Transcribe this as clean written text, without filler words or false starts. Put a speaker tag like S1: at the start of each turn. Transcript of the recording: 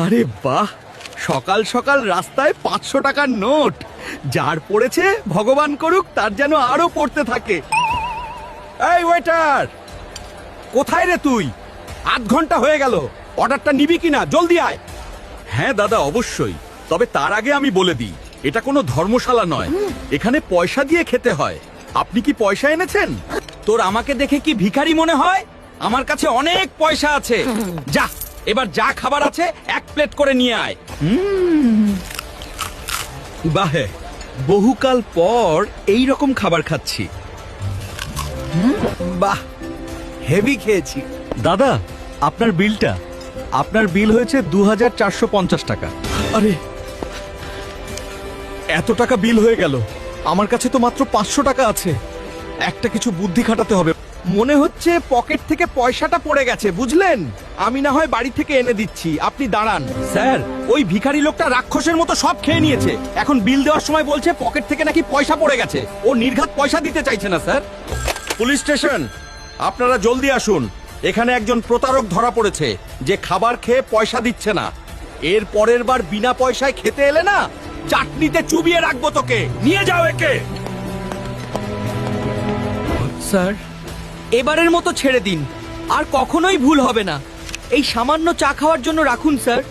S1: আরে বাহ, সকাল সকাল রাস্তায় 500 টাকার নোট। যার পড়েছে ভগবান করুক তার যেন আরো পড়তে থাকে। এই ওয়েটার, কোথায় রে তুই? আধ ঘন্টা হয়ে গেল, অর্ডারটা নিবি কিনা? জলদি আয়। হ্যাঁ দাদা, অবশ্যই। তবে তার আগে আমি বলে দিই, এটা কোনো ধর্মশালা নয়, এখানে পয়সা দিয়ে খেতে হয়। আপনি কি পয়সা এনেছেন? তোর আমাকে দেখে কি ভিখারি মনে হয়? আমার কাছে অনেক পয়সা আছে। যা, এবার যা খাবার আছে 1 প্লেট করে নিয়ে আয়। বাহে, বহুকাল পর এই রকম খাবার খাচ্ছি। বাহ, হেভি খেয়েছি। দাদা, আপনার বিলটা। আপনার বিল হয়েছে 2450 টাকা। আরে, এত টাকা বিল হয়ে গেল। আমার কাছে তো মাত্র 500 টাকা আছে। একটা কিছু বুদ্ধি খাটাতে হবে। মনে হচ্ছে পকেট থেকে পয়সাটা পড়ে গেছে, বুঝলেন? আমি না হয় বাড়ি থেকে এনে দিচ্ছি, আপনি দাঁড়ান। স্যার, ওই ভিখারি লোকটা রাক্ষসের মতো সব খেয়ে নিয়েছে। এখন বিল দেওয়ার সময় বলছে পকেট থেকে নাকি পয়সা পড়ে গেছে। ও নির্ঘাত পয়সা দিতে চাইছে না। স্যার, পুলিশ স্টেশন, আপনারা জলদি আসুন। এখানে একজন প্রতারক ধরা পড়েছে যে খাবার খেয়ে পয়সা দিচ্ছে না। এর পরের বার বিনা পয়সায় খেতে এলে না, চাটনিতে চুবিয়ে রাখবো তোকে। নিয়ে যাও একে।
S2: স্যার, এবারের মতো ছেড়ে দিন, আর কখনোই ভুল হবে না। এই সামান্য চা খাওয়ার জন্য রাখুন স্যার।